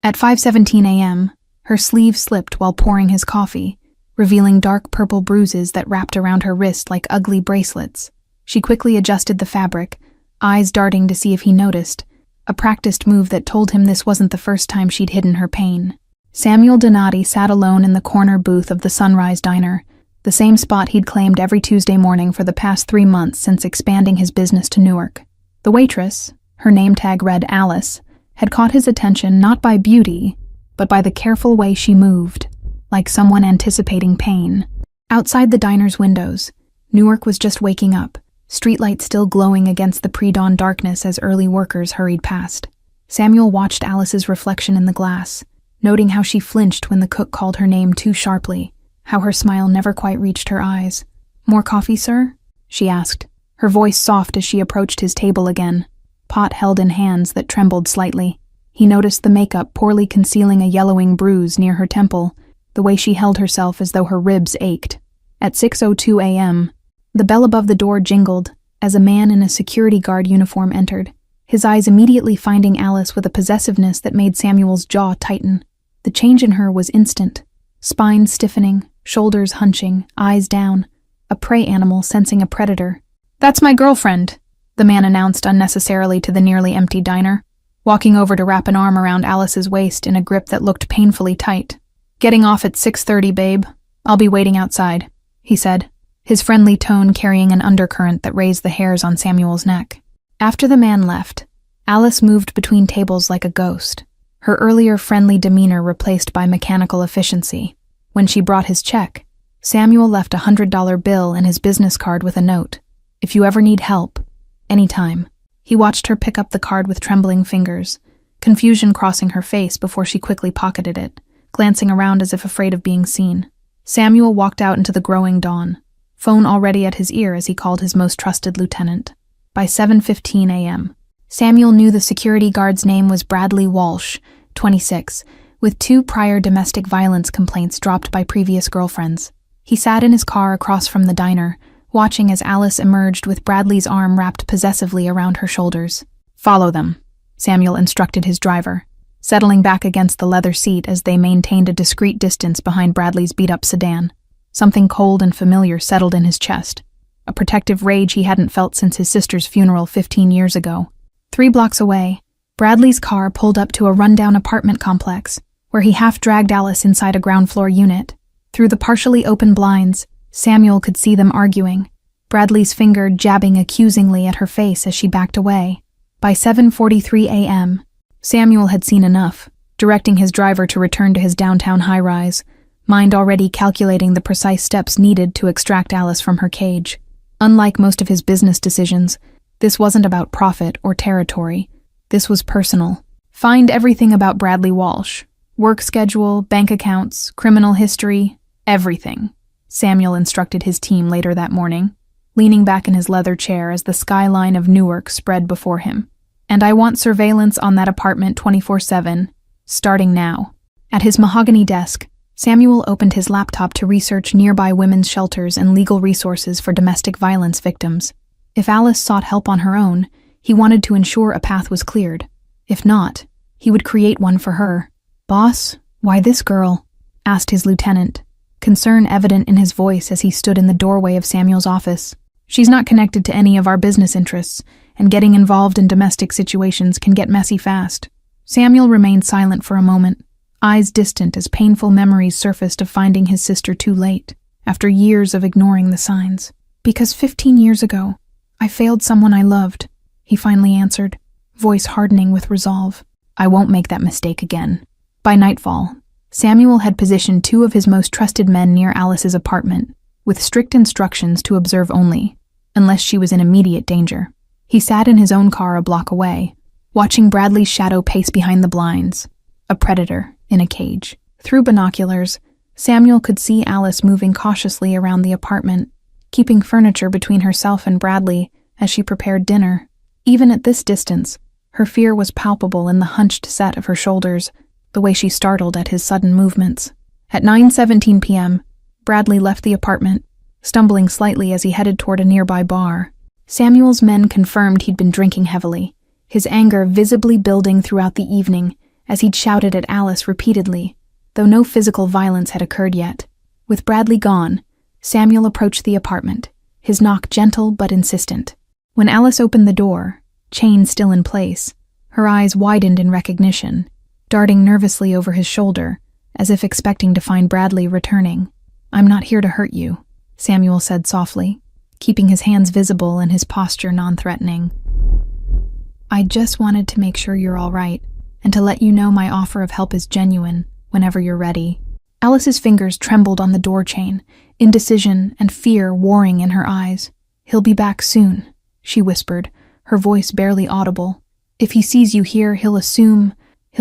At 5:17 a.m., her sleeve slipped while pouring his coffee, revealing dark purple bruises that wrapped around her wrist like ugly bracelets. She quickly adjusted the fabric, eyes darting to see if he noticed, a practiced move that told him this wasn't the first time she'd hidden her pain. Samuel Donati sat alone in the corner booth of the Sunrise Diner, the same spot he'd claimed every Tuesday morning for the past 3 months since expanding his business to Newark. The waitress, her name tag read Alice, had caught his attention not by beauty, but by the careful way she moved, like someone anticipating pain. Outside the diner's windows, Newark was just waking up, streetlights still glowing against the pre-dawn darkness as early workers hurried past. Samuel watched Alice's reflection in the glass, noting how she flinched when the cook called her name too sharply, how her smile never quite reached her eyes. "More coffee, sir?" she asked, her voice soft as she approached his table again, pot held in hands that trembled slightly. He noticed the makeup poorly concealing a yellowing bruise near her temple, the way she held herself as though her ribs ached. At 6:02 a.m., the bell above the door jingled as a man in a security guard uniform entered, his eyes immediately finding Alice with a possessiveness that made Samuel's jaw tighten. The change in her was instant, spine stiffening, shoulders hunching, eyes down, a prey animal sensing a predator. "That's my girlfriend," the man announced unnecessarily to the nearly empty diner, walking over to wrap an arm around Alice's waist in a grip that looked painfully tight. "Getting off at 6:30, babe. I'll be waiting outside," he said, his friendly tone carrying an undercurrent that raised the hairs on Samuel's neck. After the man left, Alice moved between tables like a ghost, her earlier friendly demeanor replaced by mechanical efficiency. When she brought his check, Samuel left a $100 bill and his business card with a note. "If you ever need help, anytime." He watched her pick up the card with trembling fingers, confusion crossing her face before she quickly pocketed it, glancing around as if afraid of being seen. Samuel walked out into the growing dawn, phone already at his ear as he called his most trusted lieutenant. By 7:15 a.m., Samuel knew the security guard's name was Bradley Walsh, 26, with 2 prior domestic violence complaints dropped by previous girlfriends. He sat in his car across from the diner, watching as Alice emerged with Bradley's arm wrapped possessively around her shoulders. "Follow them," Samuel instructed his driver, settling back against the leather seat as they maintained a discreet distance behind Bradley's beat-up sedan. Something cold and familiar settled in his chest, a protective rage he hadn't felt since his sister's funeral 15 years ago. 3 blocks away, Bradley's car pulled up to a rundown apartment complex, where he half-dragged Alice inside a ground-floor unit. Through the partially open blinds, Samuel could see them arguing, Bradley's finger jabbing accusingly at her face as she backed away. By 7:43 a.m., Samuel had seen enough, directing his driver to return to his downtown high-rise, mind already calculating the precise steps needed to extract Alice from her cage. Unlike most of his business decisions, this wasn't about profit or territory. This was personal. Find everything about Bradley Walsh. Work schedule, bank accounts, criminal history, everything, Samuel instructed his team later that morning, leaning back in his leather chair as the skyline of Newark spread before him. "And I want surveillance on that apartment 24/7, starting now." At his mahogany desk, Samuel opened his laptop to research nearby women's shelters and legal resources for domestic violence victims. If Alice sought help on her own, he wanted to ensure a path was cleared. If not, he would create one for her. "Boss, why this girl?" asked his lieutenant, concern evident in his voice as he stood in the doorway of Samuel's office. "She's not connected to any of our business interests, and getting involved in domestic situations can get messy fast." Samuel remained silent for a moment, eyes distant as painful memories surfaced of finding his sister too late, after years of ignoring the signs. "Because 15 years ago, I failed someone I loved," he finally answered, voice hardening with resolve. "I won't make that mistake again." By nightfall, Samuel had positioned 2 of his most trusted men near Alice's apartment, with strict instructions to observe only, unless she was in immediate danger. He sat in his own car a block away, watching Bradley's shadow pace behind the blinds, a predator in a cage. Through binoculars, Samuel could see Alice moving cautiously around the apartment, keeping furniture between herself and Bradley as she prepared dinner. Even at this distance, her fear was palpable in the hunched set of her shoulders, the way she startled at his sudden movements. At 9:17 p.m., Bradley left the apartment, stumbling slightly as he headed toward a nearby bar. Samuel's men confirmed he'd been drinking heavily, his anger visibly building throughout the evening as he'd shouted at Alice repeatedly, though no physical violence had occurred yet. With Bradley gone, Samuel approached the apartment, his knock gentle but insistent. When Alice opened the door, chain still in place, her eyes widened in recognition, darting nervously over his shoulder, as if expecting to find Bradley returning. "I'm not here to hurt you," Samuel said softly, keeping his hands visible and his posture non-threatening. "I just wanted to make sure you're all right, and to let you know my offer of help is genuine, whenever you're ready." Alice's fingers trembled on the door chain, indecision and fear warring in her eyes. "He'll be back soon," she whispered, her voice barely audible. "If he sees you here, he'll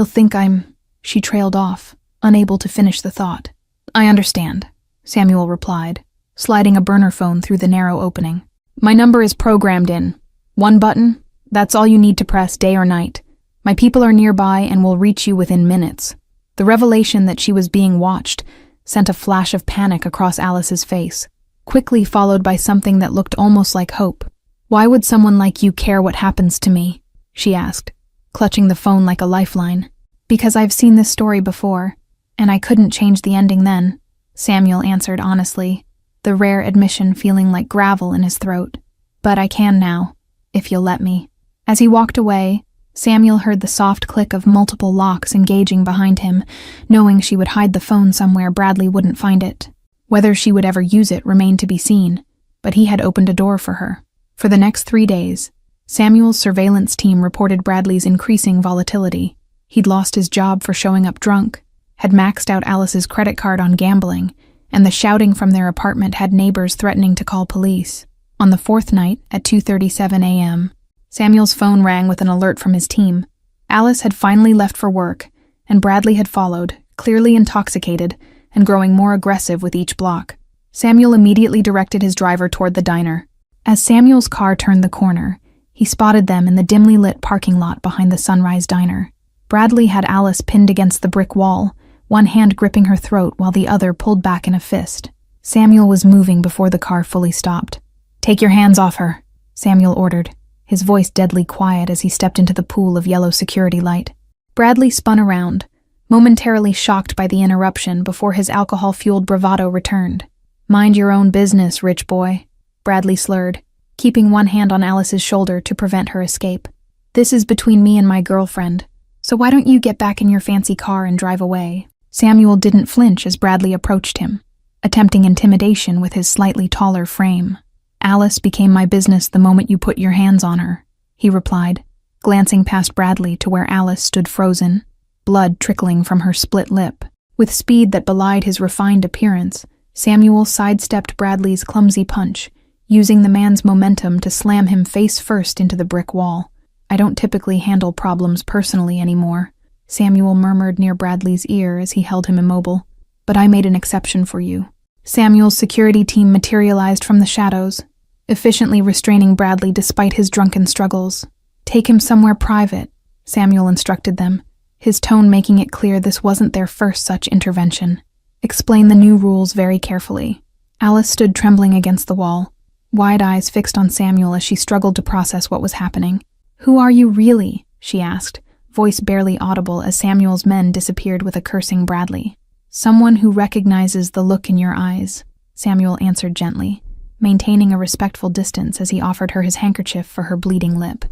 think I'm—" She trailed off, unable to finish the thought. "I understand," Samuel replied, sliding a burner phone through the narrow opening. "My number is programmed in. One button, that's all you need to press day or night. My people are nearby and will reach you within minutes." The revelation that she was being watched sent a flash of panic across Alice's face, quickly followed by something that looked almost like hope. "Why would someone like you care what happens to me?" she asked, clutching the phone like a lifeline. "Because I've seen this story before, and I couldn't change the ending then," Samuel answered honestly, the rare admission feeling like gravel in his throat. "But I can now, if you'll let me." As he walked away, Samuel heard the soft click of multiple locks engaging behind him, knowing she would hide the phone somewhere Bradley wouldn't find it. Whether she would ever use it remained to be seen, but he had opened a door for her. For the next 3 days, Samuel's surveillance team reported Bradley's increasing volatility. He'd lost his job for showing up drunk, had maxed out Alice's credit card on gambling, and the shouting from their apartment had neighbors threatening to call police. On the 4th night, at 2:37 a.m., Samuel's phone rang with an alert from his team. Alice had finally left for work, and Bradley had followed, clearly intoxicated and growing more aggressive with each block. Samuel immediately directed his driver toward the diner. As Samuel's car turned the corner, he spotted them in the dimly lit parking lot behind the Sunrise Diner. Bradley had Alice pinned against the brick wall, one hand gripping her throat while the other pulled back in a fist. Samuel was moving before the car fully stopped. "Take your hands off her," Samuel ordered, his voice deadly quiet as he stepped into the pool of yellow security light. Bradley spun around, momentarily shocked by the interruption before his alcohol-fueled bravado returned. "Mind your own business, rich boy," Bradley slurred, keeping one hand on Alice's shoulder to prevent her escape. "This is between me and my girlfriend, so why don't you get back in your fancy car and drive away?" Samuel didn't flinch as Bradley approached him, attempting intimidation with his slightly taller frame. "Alice became my business the moment you put your hands on her," he replied, glancing past Bradley to where Alice stood frozen, blood trickling from her split lip. With speed that belied his refined appearance, Samuel sidestepped Bradley's clumsy punch, using the man's momentum to slam him face first into the brick wall. "I don't typically handle problems personally anymore," Samuel murmured near Bradley's ear as he held him immobile. "But I made an exception for you." Samuel's security team materialized from the shadows, efficiently restraining Bradley despite his drunken struggles. "Take him somewhere private," Samuel instructed them, his tone making it clear this wasn't their first such intervention. "Explain the new rules very carefully." Alice stood trembling against the wall, wide eyes fixed on Samuel as she struggled to process what was happening. "Who are you really?" she asked, voice barely audible as Samuel's men disappeared with a cursing Bradley. "Someone who recognizes the look in your eyes," Samuel answered gently, maintaining a respectful distance as he offered her his handkerchief for her bleeding lip.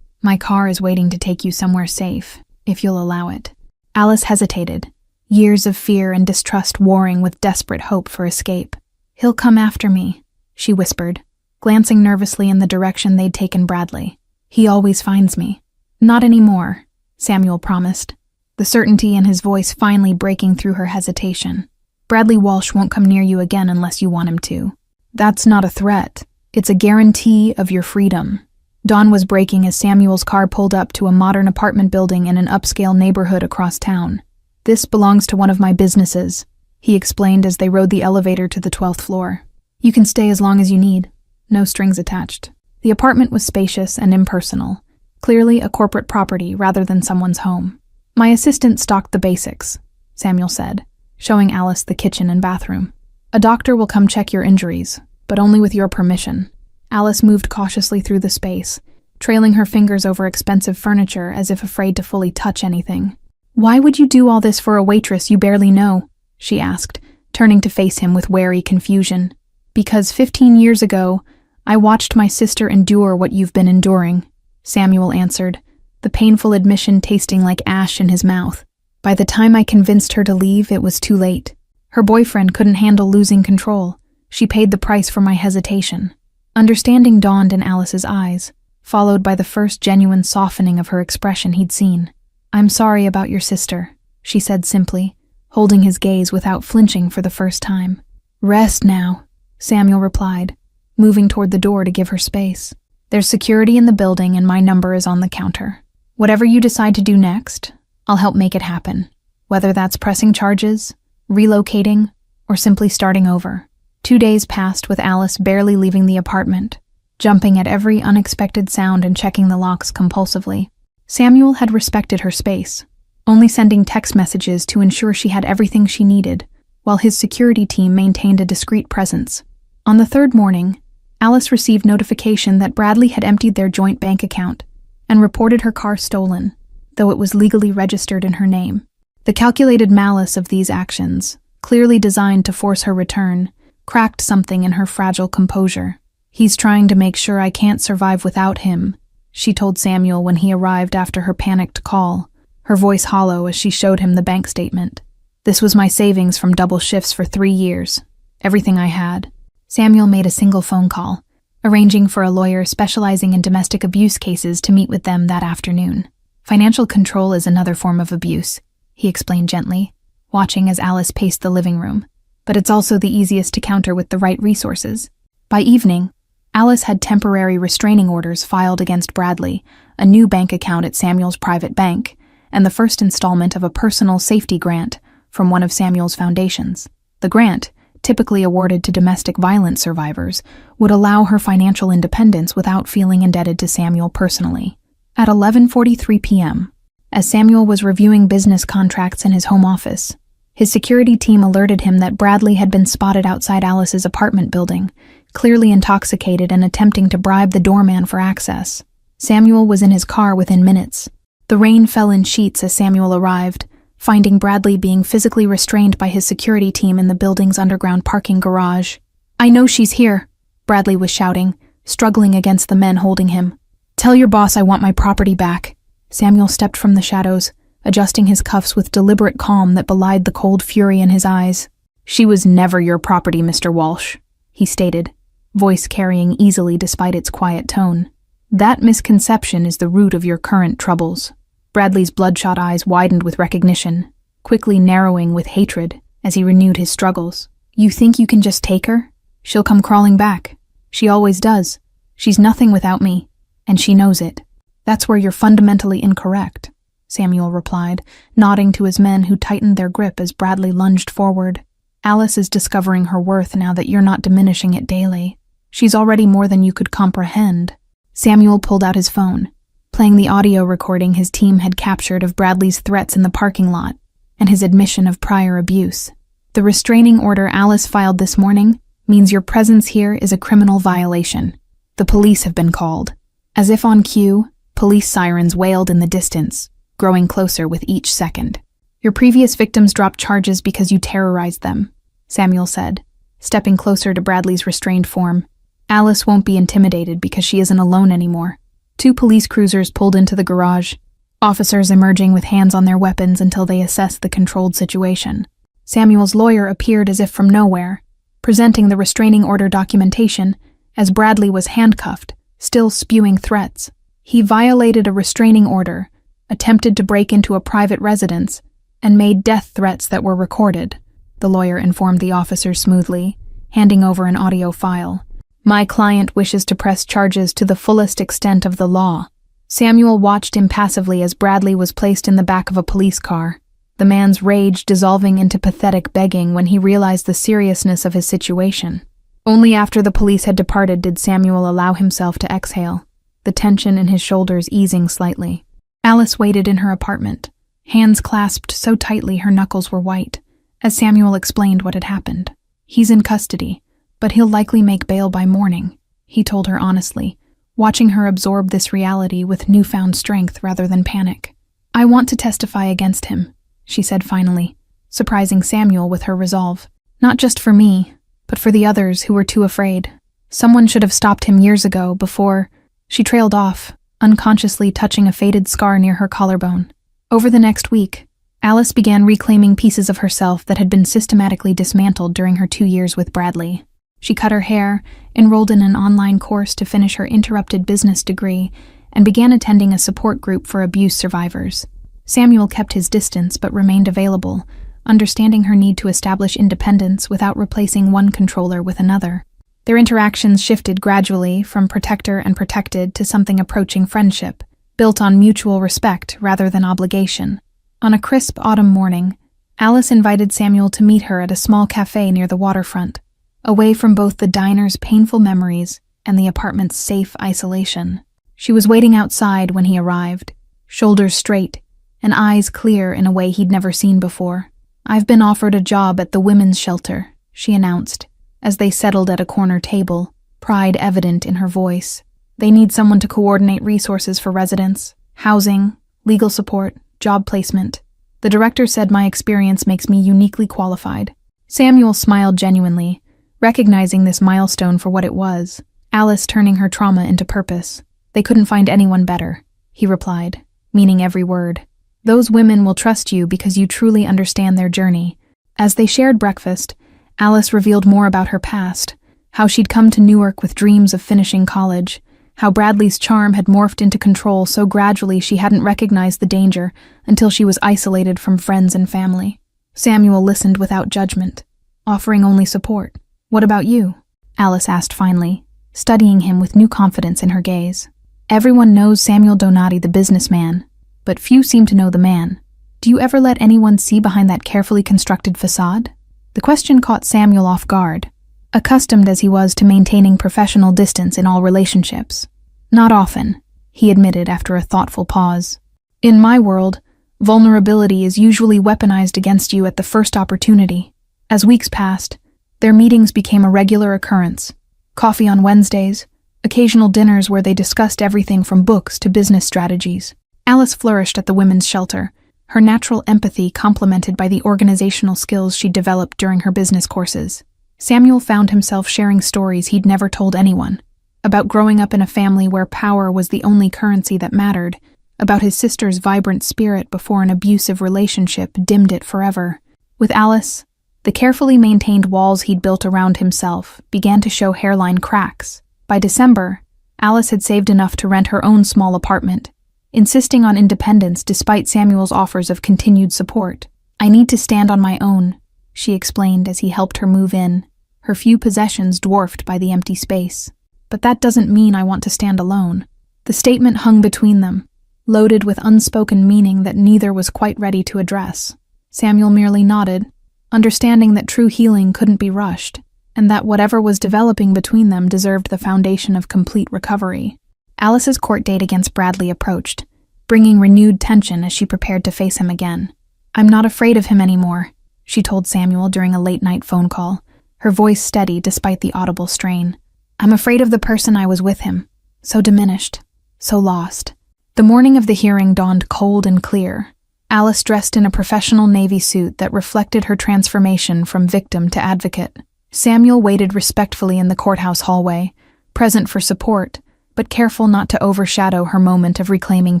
"My car is waiting to take you somewhere safe, if you'll allow it." Alice hesitated, years of fear and distrust warring with desperate hope for escape. "He'll come after me," she whispered, glancing nervously in the direction they'd taken Bradley. "He always finds me." "Not anymore," Samuel promised, the certainty in his voice finally breaking through her hesitation. "Bradley Walsh won't come near you again unless you want him to." "That's not a threat. It's a guarantee of your freedom." Dawn was breaking as Samuel's car pulled up to a modern apartment building in an upscale neighborhood across town. "This belongs to one of my businesses," he explained as they rode the elevator to the 12th floor. "You can stay as long as you need. No strings attached." The apartment was spacious and impersonal, clearly a corporate property rather than someone's home. "My assistant stocked the basics," Samuel said, showing Alice the kitchen and bathroom. "A doctor will come check your injuries, but only with your permission." Alice moved cautiously through the space, trailing her fingers over expensive furniture as if afraid to fully touch anything. "Why would you do all this for a waitress you barely know?" she asked, turning to face him with wary confusion. "Because 15 years ago, I watched my sister endure what you've been enduring," Samuel answered, the painful admission tasting like ash in his mouth. "By the time I convinced her to leave, it was too late. Her boyfriend couldn't handle losing control. She paid the price for my hesitation." Understanding dawned in Alice's eyes, followed by the first genuine softening of her expression he'd seen. "I'm sorry about your sister," she said simply, holding his gaze without flinching for the first time. "Rest now," Samuel replied, moving toward the door to give her space. "There's security in the building and my number is on the counter. Whatever you decide to do next, I'll help make it happen, whether that's pressing charges, relocating, or simply starting over." 2 days passed with Alice barely leaving the apartment, jumping at every unexpected sound and checking the locks compulsively. Samuel had respected her space, only sending text messages to ensure she had everything she needed, while his security team maintained a discreet presence. On the third morning, Alice received notification that Bradley had emptied their joint bank account and reported her car stolen, though it was legally registered in her name. The calculated malice of these actions, clearly designed to force her return, cracked something in her fragile composure. "He's trying to make sure I can't survive without him," she told Samuel when he arrived after her panicked call, her voice hollow as she showed him the bank statement. "This was my savings from double shifts for 3 years. Everything I had." Samuel made a single phone call, arranging for a lawyer specializing in domestic abuse cases to meet with them that afternoon. "Financial control is another form of abuse," he explained gently, watching as Alice paced the living room. "But it's also the easiest to counter with the right resources." By evening, Alice had temporary restraining orders filed against Bradley, a new bank account at Samuel's private bank, and the first installment of a personal safety grant from one of Samuel's foundations. The grant, typically awarded to domestic violence survivors, would allow her financial independence without feeling indebted to Samuel personally. At 11:43 p.m., as Samuel was reviewing business contracts in his home office, his security team alerted him that Bradley had been spotted outside Alice's apartment building, clearly intoxicated and attempting to bribe the doorman for access. Samuel was in his car within minutes. The rain fell in sheets as Samuel arrived, finding Bradley being physically restrained by his security team in the building's underground parking garage. "I know she's here," Bradley was shouting, struggling against the men holding him. "Tell your boss I want my property back." Samuel stepped from the shadows, adjusting his cuffs with deliberate calm that belied the cold fury in his eyes. "She was never your property, Mr. Walsh," he stated, voice carrying easily despite its quiet tone. "That misconception is the root of your current troubles." Bradley's bloodshot eyes widened with recognition, quickly narrowing with hatred as he renewed his struggles. "You think you can just take her? She'll come crawling back. She always does. She's nothing without me, and she knows it." "That's where you're fundamentally incorrect," Samuel replied, nodding to his men who tightened their grip as Bradley lunged forward. "Alice is discovering her worth now that you're not diminishing it daily. She's already more than you could comprehend." Samuel pulled out his phone, playing the audio recording his team had captured of Bradley's threats in the parking lot and his admission of prior abuse. "The restraining order Alice filed this morning means your presence here is a criminal violation. The police have been called." As if on cue, police sirens wailed in the distance, growing closer with each second. "Your previous victims dropped charges because you terrorized them," Samuel said, stepping closer to Bradley's restrained form. "Alice won't be intimidated because she isn't alone anymore." 2 police cruisers pulled into the garage, officers emerging with hands on their weapons until they assessed the controlled situation. Samuel's lawyer appeared as if from nowhere, presenting the restraining order documentation as Bradley was handcuffed, still spewing threats. He violated a restraining order, attempted to break into a private residence, and made death threats that were recorded, the lawyer informed the officers smoothly, handing over an audio file. "My client wishes to press charges to the fullest extent of the law." Samuel watched impassively as Bradley was placed in the back of a police car, the man's rage dissolving into pathetic begging when he realized the seriousness of his situation. Only after the police had departed did Samuel allow himself to exhale, the tension in his shoulders easing slightly. Alice waited in her apartment, hands clasped so tightly her knuckles were white, as Samuel explained what had happened. "He's in custody, but he'll likely make bail by morning," he told her honestly, watching her absorb this reality with newfound strength rather than panic. "I want to testify against him," she said finally, surprising Samuel with her resolve. "Not just for me, but for the others who were too afraid. Someone should have stopped him years ago before—" She trailed off, unconsciously touching a faded scar near her collarbone. Over the next week, Alice began reclaiming pieces of herself that had been systematically dismantled during her 2 years with Bradley. She cut her hair, enrolled in an online course to finish her interrupted business degree, and began attending a support group for abuse survivors. Samuel kept his distance but remained available, understanding her need to establish independence without replacing one controller with another. Their interactions shifted gradually from protector and protected to something approaching friendship, built on mutual respect rather than obligation. On a crisp autumn morning, Alice invited Samuel to meet her at a small cafe near the waterfront, away from both the diner's painful memories and the apartment's safe isolation. She was waiting outside when he arrived, shoulders straight and eyes clear in a way he'd never seen before. "I've been offered a job at the women's shelter," she announced, as they settled at a corner table, pride evident in her voice. "They need someone to coordinate resources for residents, housing, legal support, job placement. The director said my experience makes me uniquely qualified." Samuel smiled genuinely, recognizing this milestone for what it was, Alice turning her trauma into purpose. "They couldn't find anyone better," he replied, meaning every word. "Those women will trust you because you truly understand their journey." As they shared breakfast, Alice revealed more about her past, how she'd come to Newark with dreams of finishing college, how Bradley's charm had morphed into control so gradually she hadn't recognized the danger until she was isolated from friends and family. Samuel listened without judgment, offering only support. "What about you?" Alice asked finally, studying him with new confidence in her gaze. "Everyone knows Samuel Donati, the businessman, but few seem to know the man. Do you ever let anyone see behind that carefully constructed facade?" The question caught Samuel off guard, accustomed as he was to maintaining professional distance in all relationships. "Not often," he admitted after a thoughtful pause. "In my world, vulnerability is usually weaponized against you at the first opportunity." As weeks passed, their meetings became a regular occurrence. Coffee on Wednesdays, occasional dinners where they discussed everything from books to business strategies. Alice flourished at the women's shelter, her natural empathy complemented by the organizational skills she developed during her business courses. Samuel found himself sharing stories he'd never told anyone, about growing up in a family where power was the only currency that mattered, about his sister's vibrant spirit before an abusive relationship dimmed it forever. With Alice, the carefully maintained walls he'd built around himself began to show hairline cracks. By December, Alice had saved enough to rent her own small apartment, insisting on independence despite Samuel's offers of continued support. "I need to stand on my own," she explained as he helped her move in, her few possessions dwarfed by the empty space. "But that doesn't mean I want to stand alone." The statement hung between them, loaded with unspoken meaning that neither was quite ready to address. Samuel merely nodded, understanding that true healing couldn't be rushed, and that whatever was developing between them deserved the foundation of complete recovery. Alice's court date against Bradley approached, bringing renewed tension as she prepared to face him again. "I'm not afraid of him anymore," she told Samuel during a late-night phone call, her voice steady despite the audible strain. "I'm afraid of the person I was with him, so diminished, so lost." The morning of the hearing dawned cold and clear, Alice dressed in a professional navy suit that reflected her transformation from victim to advocate. Samuel waited respectfully in the courthouse hallway, present for support, but careful not to overshadow her moment of reclaiming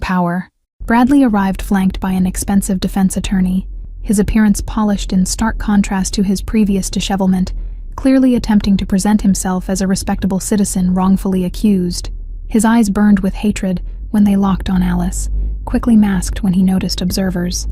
power. Bradley arrived flanked by an expensive defense attorney, his appearance polished in stark contrast to his previous dishevelment, clearly attempting to present himself as a respectable citizen wrongfully accused. His eyes burned with hatred when they locked on Alice, quickly masked when he noticed observers.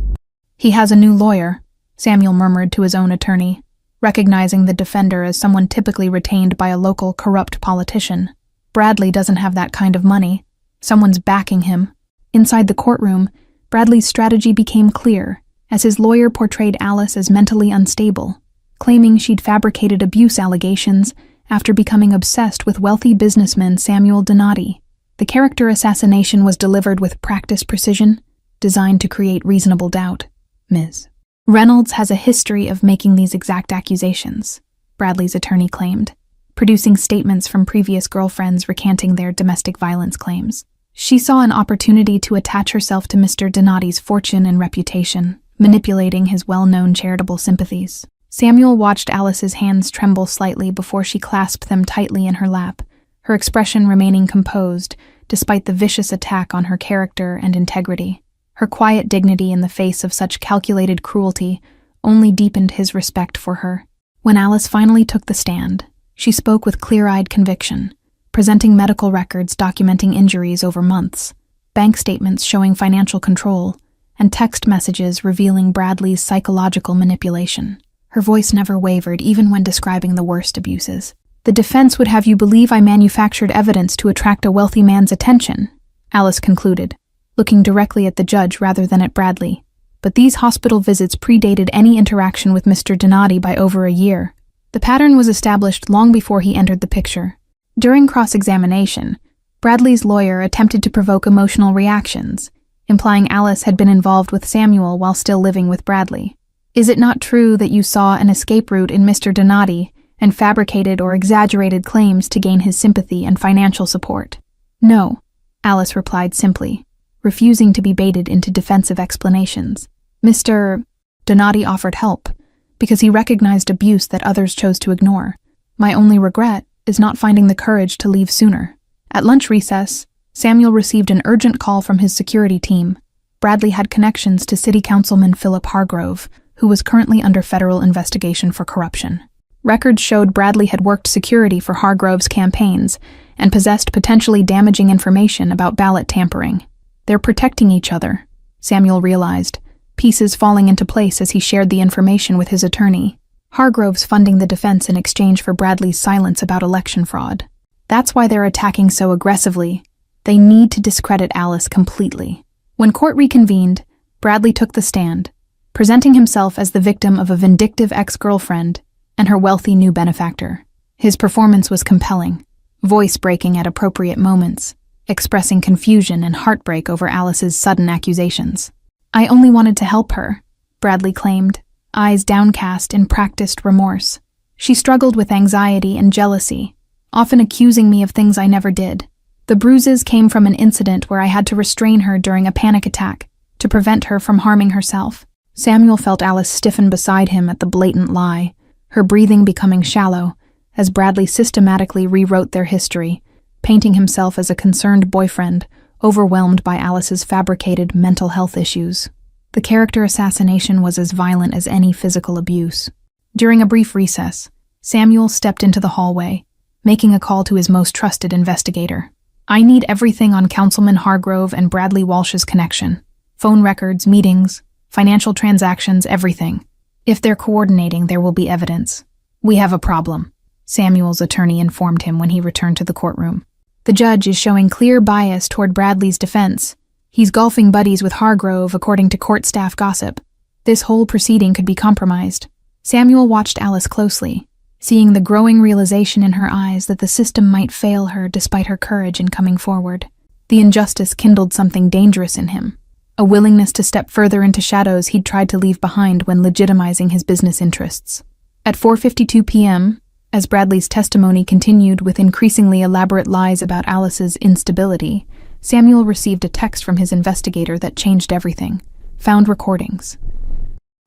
"He has a new lawyer," Samuel murmured to his own attorney, recognizing the defender as someone typically retained by a local corrupt politician. "Bradley doesn't have that kind of money. Someone's backing him." Inside the courtroom, Bradley's strategy became clear, as his lawyer portrayed Alice as mentally unstable, claiming she'd fabricated abuse allegations after becoming obsessed with wealthy businessman Samuel Donati. The character assassination was delivered with practiced precision, designed to create reasonable doubt. "Ms. Reynolds has a history of making these exact accusations," Bradley's attorney claimed, producing statements from previous girlfriends recanting their domestic violence claims. She saw an opportunity to attach herself to Mr. Donati's fortune and reputation, manipulating his well-known charitable sympathies. Samuel watched Alice's hands tremble slightly before she clasped them tightly in her lap, her expression remaining composed despite the vicious attack on her character and integrity. Her quiet dignity in the face of such calculated cruelty only deepened his respect for her. When Alice finally took the stand, she spoke with clear-eyed conviction, presenting medical records documenting injuries over months, bank statements showing financial control, and text messages revealing Bradley's psychological manipulation. Her voice never wavered, even when describing the worst abuses. "The defense would have you believe I manufactured evidence to attract a wealthy man's attention," Alice concluded, looking directly at the judge rather than at Bradley. "But these hospital visits predated any interaction with Mr. Donati by over a year. The pattern was established long before he entered the picture." During cross-examination, Bradley's lawyer attempted to provoke emotional reactions, implying Alice had been involved with Samuel while still living with Bradley. "Is it not true that you saw an escape route in Mr. Donati and fabricated or exaggerated claims to gain his sympathy and financial support?" "No," Alice replied simply, refusing to be baited into defensive explanations. "Mr. Donati offered help because he recognized abuse that others chose to ignore. My only regret is not finding the courage to leave sooner." At lunch recess, Samuel received an urgent call from his security team. Bradley had connections to City Councilman Philip Hargrove, who was currently under federal investigation for corruption. Records showed Bradley had worked security for Hargrove's campaigns and possessed potentially damaging information about ballot tampering. "They're protecting each other," Samuel realized, pieces falling into place as he shared the information with his attorney. "Hargrove's funding the defense in exchange for Bradley's silence about election fraud. That's why they're attacking so aggressively. They need to discredit Alice completely." When court reconvened, Bradley took the stand, presenting himself as the victim of a vindictive ex-girlfriend and her wealthy new benefactor. His performance was compelling, voice breaking at appropriate moments, expressing confusion and heartbreak over Alice's sudden accusations. "I only wanted to help her," Bradley claimed, eyes downcast in practiced remorse. "She struggled with anxiety and jealousy, often accusing me of things I never did. The bruises came from an incident where I had to restrain her during a panic attack to prevent her from harming herself." Samuel felt Alice stiffen beside him at the blatant lie, her breathing becoming shallow as Bradley systematically rewrote their history, painting himself as a concerned boyfriend, overwhelmed by Alice's fabricated mental health issues. The character assassination was as violent as any physical abuse. During a brief recess, Samuel stepped into the hallway, making a call to his most trusted investigator. "I need everything on Councilman Hargrove and Bradley Walsh's connection. Phone records, meetings, financial transactions, everything. If they're coordinating, there will be evidence." "We have a problem," Samuel's attorney informed him when he returned to the courtroom. "The judge is showing clear bias toward Bradley's defense. He's golfing buddies with Hargrove, according to court staff gossip. This whole proceeding could be compromised." Samuel watched Alice closely, seeing the growing realization in her eyes that the system might fail her despite her courage in coming forward. The injustice kindled something dangerous in him, a willingness to step further into shadows he'd tried to leave behind when legitimizing his business interests. At 4:52 p.m., as Bradley's testimony continued with increasingly elaborate lies about Alice's instability, Samuel received a text from his investigator that changed everything. Found recordings.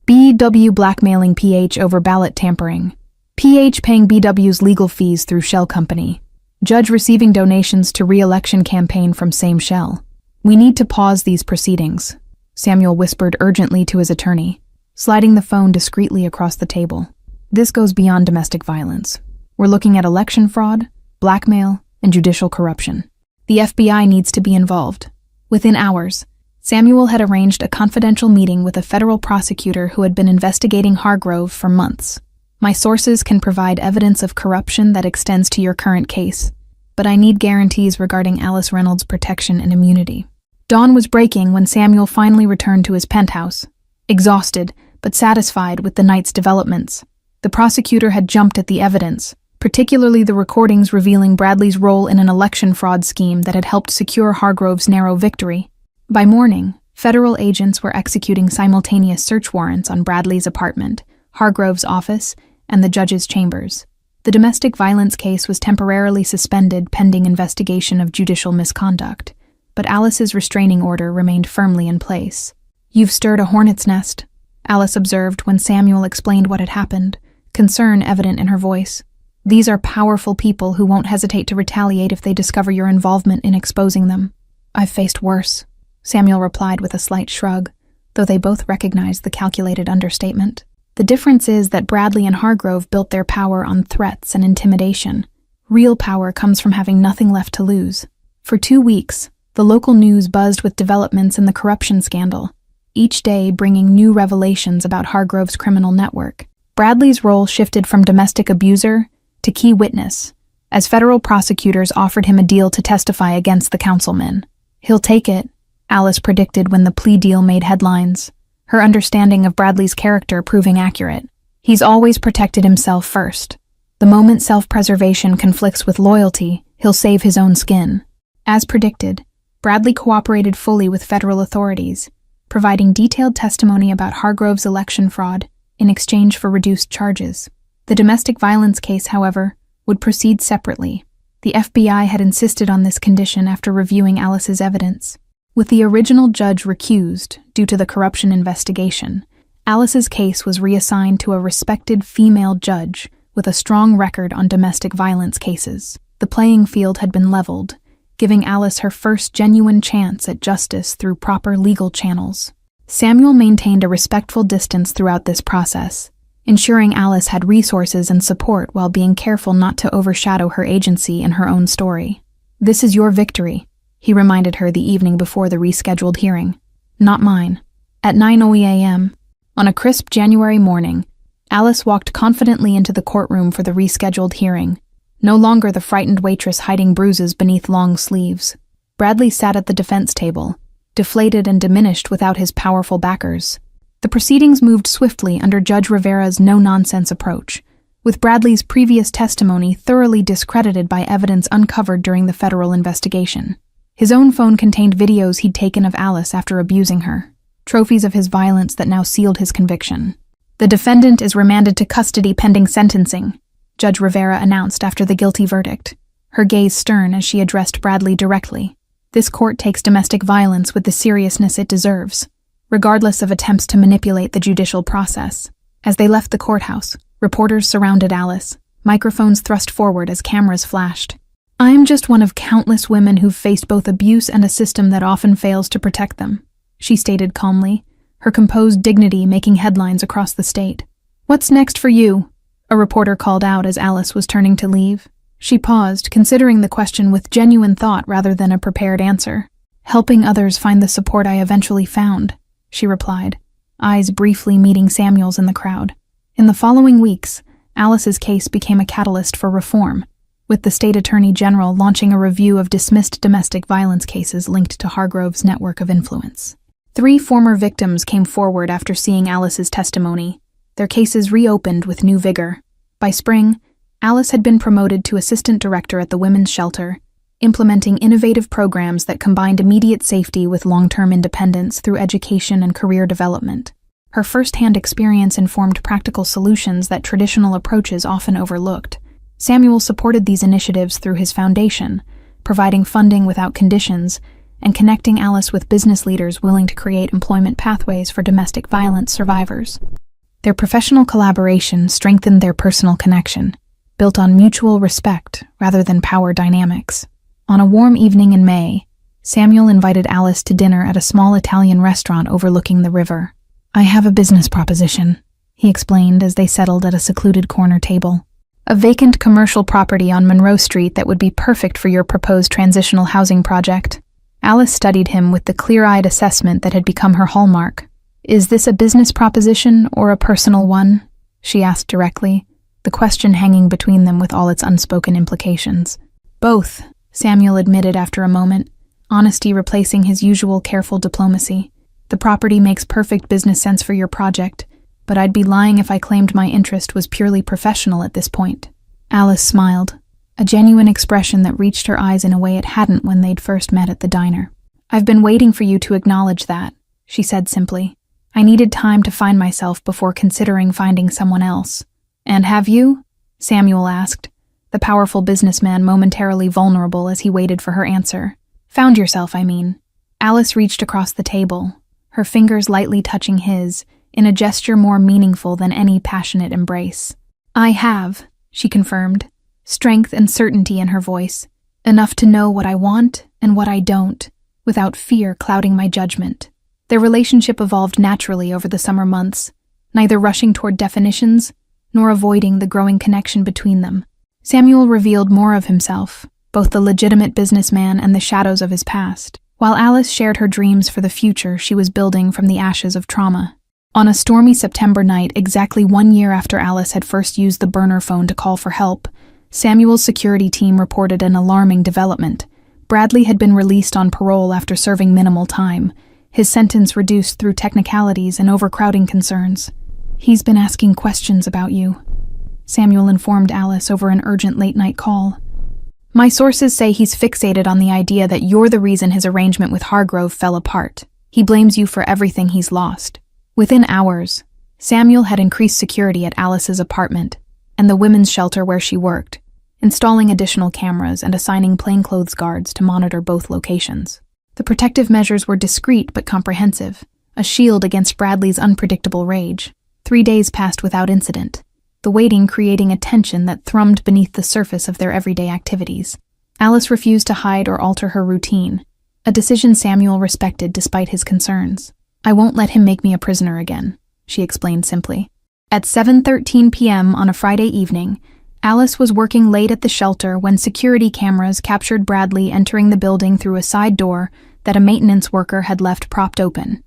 BW blackmailing PH over ballot tampering. PH paying BW's legal fees through Shell Company. Judge receiving donations to re-election campaign from same Shell. "We need to pause these proceedings," Samuel whispered urgently to his attorney, sliding the phone discreetly across the table. "This goes beyond domestic violence. We're looking at election fraud, blackmail, and judicial corruption. The FBI needs to be involved." Within hours, Samuel had arranged a confidential meeting with a federal prosecutor who had been investigating Hargrove for months. "My sources can provide evidence of corruption that extends to your current case, but I need guarantees regarding Alice Reynolds' protection and immunity." Dawn was breaking when Samuel finally returned to his penthouse, exhausted but satisfied with the night's developments. The prosecutor had jumped at the evidence, particularly the recordings revealing Bradley's role in an election fraud scheme that had helped secure Hargrove's narrow victory. By morning, federal agents were executing simultaneous search warrants on Bradley's apartment, Hargrove's office, and the judge's chambers. The domestic violence case was temporarily suspended pending investigation of judicial misconduct, but Alice's restraining order remained firmly in place. "You've stirred a hornet's nest," Alice observed when Samuel explained what had happened, concern evident in her voice. "These are powerful people who won't hesitate to retaliate if they discover your involvement in exposing them." "I've faced worse," Samuel replied with a slight shrug, though they both recognized the calculated understatement. The difference is that Bradley and Hargrove built their power on threats and intimidation. Real power comes from having nothing left to lose. For 2 weeks, the local news buzzed with developments in the corruption scandal, each day bringing new revelations about Hargrove's criminal network. Bradley's role shifted from domestic abuser to key witness, as federal prosecutors offered him a deal to testify against the councilmen. "He'll take it," Alice predicted when the plea deal made headlines, her understanding of Bradley's character proving accurate. "He's always protected himself first. The moment self-preservation conflicts with loyalty, he'll save his own skin." As predicted, Bradley cooperated fully with federal authorities, providing detailed testimony about Hargrove's election fraud in exchange for reduced charges. The domestic violence case, however, would proceed separately. The FBI had insisted on this condition after reviewing Alice's evidence. With the original judge recused due to the corruption investigation, Alice's case was reassigned to a respected female judge with a strong record on domestic violence cases. The playing field had been leveled, giving Alice her first genuine chance at justice through proper legal channels. Samuel maintained a respectful distance throughout this process, ensuring Alice had resources and support while being careful not to overshadow her agency in her own story. "This is your victory," he reminded her the evening before the rescheduled hearing. "Not mine." At 9:00 a.m., on a crisp January morning, Alice walked confidently into the courtroom for the rescheduled hearing, no longer the frightened waitress hiding bruises beneath long sleeves. Bradley sat at the defense table, deflated and diminished without his powerful backers. The proceedings moved swiftly under Judge Rivera's no-nonsense approach, with Bradley's previous testimony thoroughly discredited by evidence uncovered during the federal investigation. His own phone contained videos he'd taken of Alice after abusing her, trophies of his violence that now sealed his conviction. "The defendant is remanded to custody pending sentencing," Judge Rivera announced after the guilty verdict, her gaze stern as she addressed Bradley directly. "This court takes domestic violence with the seriousness it deserves, regardless of attempts to manipulate the judicial process." As they left the courthouse, reporters surrounded Alice, microphones thrust forward as cameras flashed. "I'm just one of countless women who've faced both abuse and a system that often fails to protect them," she stated calmly, her composed dignity making headlines across the state. "What's next for you?" a reporter called out as Alice was turning to leave. She paused, considering the question with genuine thought rather than a prepared answer. "Helping others find the support I eventually found," she replied, eyes briefly meeting Samuel's in the crowd. In the following weeks, Alice's case became a catalyst for reform, with the state attorney general launching a review of dismissed domestic violence cases linked to Hargrove's network of influence. 3 former victims came forward after seeing Alice's testimony, their cases reopened with new vigor. By spring, Alice had been promoted to assistant director at the women's shelter, implementing innovative programs that combined immediate safety with long-term independence through education and career development. Her first-hand experience informed practical solutions that traditional approaches often overlooked. Samuel supported these initiatives through his foundation, providing funding without conditions and connecting Alice with business leaders willing to create employment pathways for domestic violence survivors. Their professional collaboration strengthened their personal connection, built on mutual respect rather than power dynamics. On a warm evening in May, Samuel invited Alice to dinner at a small Italian restaurant overlooking the river. "I have a business proposition," he explained as they settled at a secluded corner table. "A vacant commercial property on Monroe Street that would be perfect for your proposed transitional housing project." Alice studied him with the clear-eyed assessment that had become her hallmark. "Is this a business proposition or a personal one?" she asked directly, the question hanging between them with all its unspoken implications. "Both," Samuel admitted after a moment, honesty replacing his usual careful diplomacy. "The property makes perfect business sense for your project, but I'd be lying if I claimed my interest was purely professional at this point." Alice smiled, a genuine expression that reached her eyes in a way it hadn't when they'd first met at the diner. "I've been waiting for you to acknowledge that," she said simply. "I needed time to find myself before considering finding someone else." "And have you?" Samuel asked, the powerful businessman momentarily vulnerable as he waited for her answer. Found yourself, I mean. Alice reached across the table, her fingers lightly touching his, in a gesture more meaningful than any passionate embrace. I have, she confirmed, strength and certainty in her voice, enough to know what I want and what I don't, without fear clouding my judgment. Their relationship evolved naturally over the summer months, neither rushing toward definitions nor avoiding the growing connection between them. Samuel revealed more of himself, both the legitimate businessman and the shadows of his past, while Alice shared her dreams for the future she was building from the ashes of trauma. On a stormy September night, exactly 1 year after Alice had first used the burner phone to call for help, Samuel's security team reported an alarming development. Bradley had been released on parole after serving minimal time, his sentence reduced through technicalities and overcrowding concerns. He's been asking questions about you, Samuel informed Alice over an urgent late-night call. My sources say he's fixated on the idea that you're the reason his arrangement with Hargrove fell apart. He blames you for everything he's lost. Within hours, Samuel had increased security at Alice's apartment and the women's shelter where she worked, installing additional cameras and assigning plainclothes guards to monitor both locations. The protective measures were discreet but comprehensive, a shield against Bradley's unpredictable rage. 3 days passed without incident, the waiting creating a tension that thrummed beneath the surface of their everyday activities. Alice refused to hide or alter her routine, a decision Samuel respected despite his concerns. I won't let him make me a prisoner again, she explained simply. At 7:13 p.m. on a Friday evening, Alice was working late at the shelter when security cameras captured Bradley entering the building through a side door that a maintenance worker had left propped open.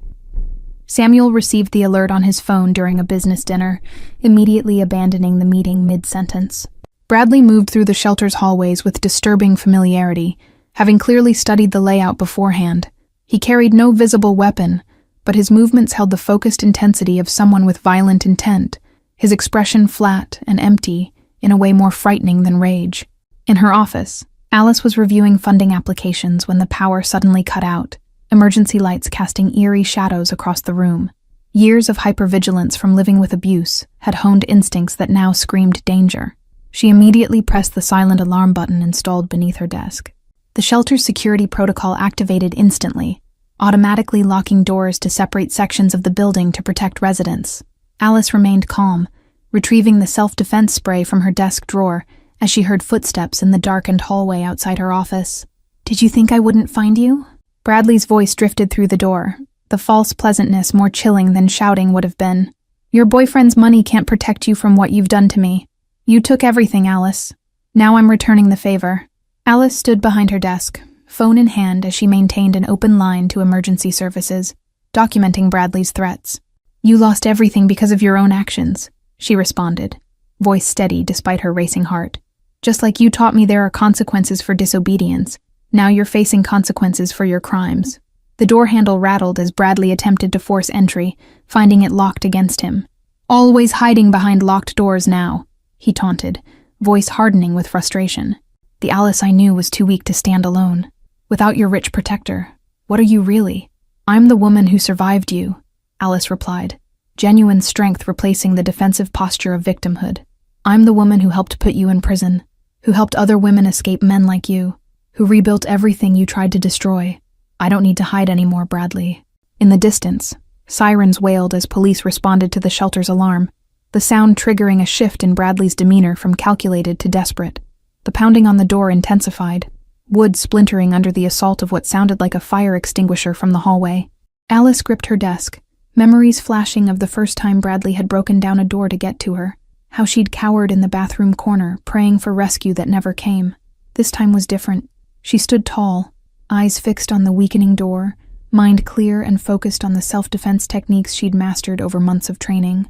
Samuel received the alert on his phone during a business dinner, immediately abandoning the meeting mid-sentence. Bradley moved through the shelter's hallways with disturbing familiarity, having clearly studied the layout beforehand. He carried no visible weapon, but his movements held the focused intensity of someone with violent intent, his expression flat and empty, in a way more frightening than rage. In her office, Alice was reviewing funding applications when the power suddenly cut out, emergency lights casting eerie shadows across the room. Years of hypervigilance from living with abuse had honed instincts that now screamed danger. She immediately pressed the silent alarm button installed beneath her desk. The shelter's security protocol activated instantly, automatically locking doors to separate sections of the building to protect residents. Alice remained calm, retrieving the self-defense spray from her desk drawer as she heard footsteps in the darkened hallway outside her office. Did you think I wouldn't find you? Bradley's voice drifted through the door, the false pleasantness more chilling than shouting would have been. Your boyfriend's money can't protect you from what you've done to me. You took everything, Alice. Now I'm returning the favor. Alice stood behind her desk, phone in hand as she maintained an open line to emergency services, documenting Bradley's threats. You lost everything because of your own actions, she responded, voice steady despite her racing heart. Just like you taught me there are consequences for disobedience, now you're facing consequences for your crimes. The door handle rattled as Bradley attempted to force entry, finding it locked against him. Always hiding behind locked doors now, he taunted, voice hardening with frustration. The Alice I knew was too weak to stand alone. Without your rich protector, what are you really? I'm the woman who survived you, Alice replied, genuine strength replacing the defensive posture of victimhood. I'm the woman who helped put you in prison, who helped other women escape men like you, who rebuilt everything you tried to destroy. I don't need to hide anymore, Bradley. In the distance, sirens wailed as police responded to the shelter's alarm, the sound triggering a shift in Bradley's demeanor from calculated to desperate. The pounding on the door intensified, wood splintering under the assault of what sounded like a fire extinguisher from the hallway. Alice gripped her desk, memories flashing of the first time Bradley had broken down a door to get to her, how she'd cowered in the bathroom corner, praying for rescue that never came. This time was different. She stood tall, eyes fixed on the weakening door, mind clear and focused on the self-defense techniques she'd mastered over months of training.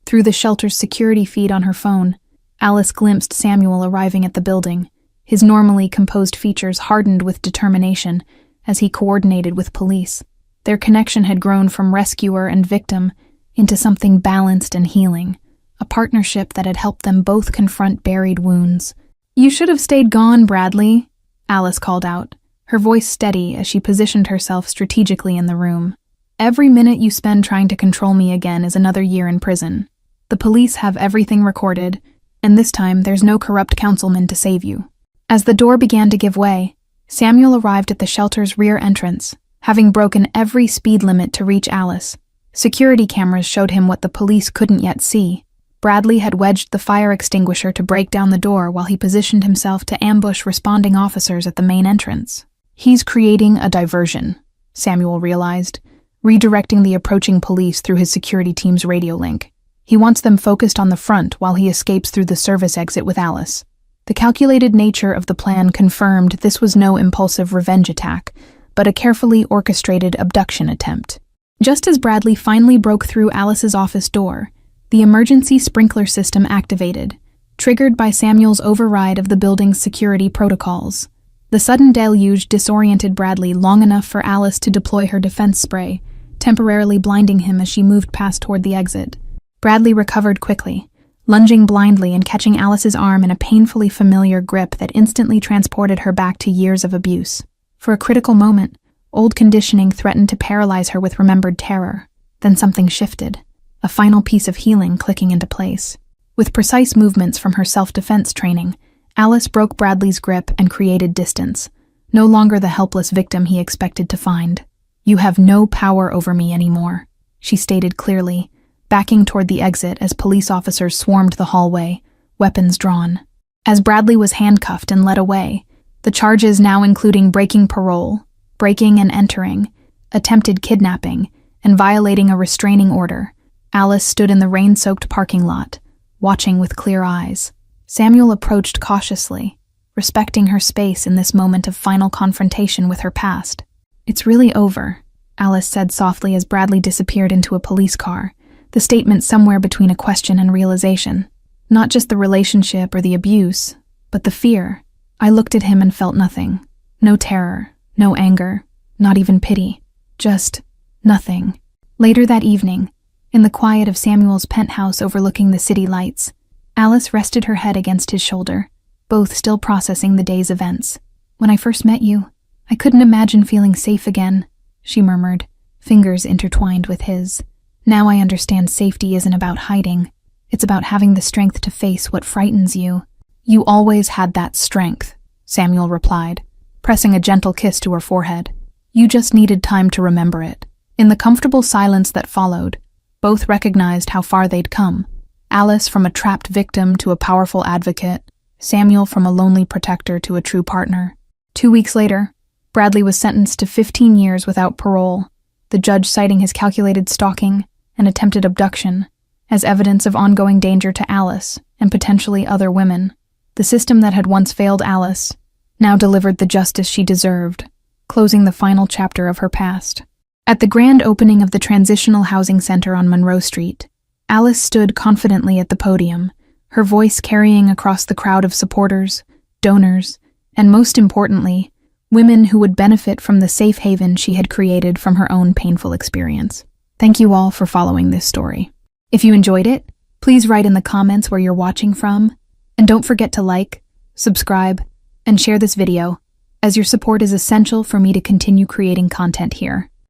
Through the shelter's security feed on her phone, Alice glimpsed Samuel arriving at the building, his normally composed features hardened with determination as he coordinated with police. Their connection had grown from rescuer and victim into something balanced and healing, a partnership that had helped them both confront buried wounds. You should have stayed gone, Bradley, Alice called out, her voice steady as she positioned herself strategically in the room. Every minute you spend trying to control me again is another year in prison. The police have everything recorded, and this time there's no corrupt councilman to save you. As the door began to give way, Samuel arrived at the shelter's rear entrance, having broken every speed limit to reach Alice. Security cameras showed him what the police couldn't yet see. Bradley had wedged the fire extinguisher to break down the door while he positioned himself to ambush responding officers at the main entrance. He's creating a diversion, Samuel realized, redirecting the approaching police through his security team's radio link. He wants them focused on the front while he escapes through the service exit with Alice. The calculated nature of the plan confirmed this was no impulsive revenge attack, but a carefully orchestrated abduction attempt. Just as Bradley finally broke through Alice's office door, the emergency sprinkler system activated, triggered by Samuel's override of the building's security protocols. The sudden deluge disoriented Bradley long enough for Alice to deploy her defense spray, temporarily blinding him as she moved past toward the exit. Bradley recovered quickly, lunging blindly and catching Alice's arm in a painfully familiar grip that instantly transported her back to years of abuse. For a critical moment, old conditioning threatened to paralyze her with remembered terror. Then something shifted, a final piece of healing clicking into place. With precise movements from her self-defense training, Alice broke Bradley's grip and created distance, no longer the helpless victim he expected to find. "You have no power over me anymore," she stated clearly, backing toward the exit as police officers swarmed the hallway, weapons drawn. As Bradley was handcuffed and led away, the charges now including breaking parole, breaking and entering, attempted kidnapping, and violating a restraining order, Alice stood in the rain-soaked parking lot, watching with clear eyes. Samuel approached cautiously, respecting her space in this moment of final confrontation with her past. "It's really over," Alice said softly as Bradley disappeared into a police car, the statement somewhere between a question and realization. Not just the relationship or the abuse, but the fear. I looked at him and felt nothing. No terror, no anger, not even pity. Just nothing. Later that evening, in the quiet of Samuel's penthouse overlooking the city lights, Alice rested her head against his shoulder, both still processing the day's events. "When I first met you, I couldn't imagine feeling safe again," she murmured, fingers intertwined with his. "Now I understand safety isn't about hiding. It's about having the strength to face what frightens you." "You always had that strength," Samuel replied, pressing a gentle kiss to her forehead. "You just needed time to remember it." In the comfortable silence that followed, both recognized how far they'd come. Alice from a trapped victim to a powerful advocate, Samuel from a lonely protector to a true partner. 2 weeks later, Bradley was sentenced to 15 years without parole, the judge citing his calculated stalking and attempted abduction as evidence of ongoing danger to Alice and potentially other women. The system that had once failed Alice now delivered the justice she deserved, closing the final chapter of her past. At the grand opening of the Transitional Housing Center on Monroe Street, Alice stood confidently at the podium, her voice carrying across the crowd of supporters, donors, and most importantly, women who would benefit from the safe haven she had created from her own painful experience. Thank you all for following this story. If you enjoyed it, please write in the comments where you're watching from, and don't forget to like, subscribe, and share this video, as your support is essential for me to continue creating content here.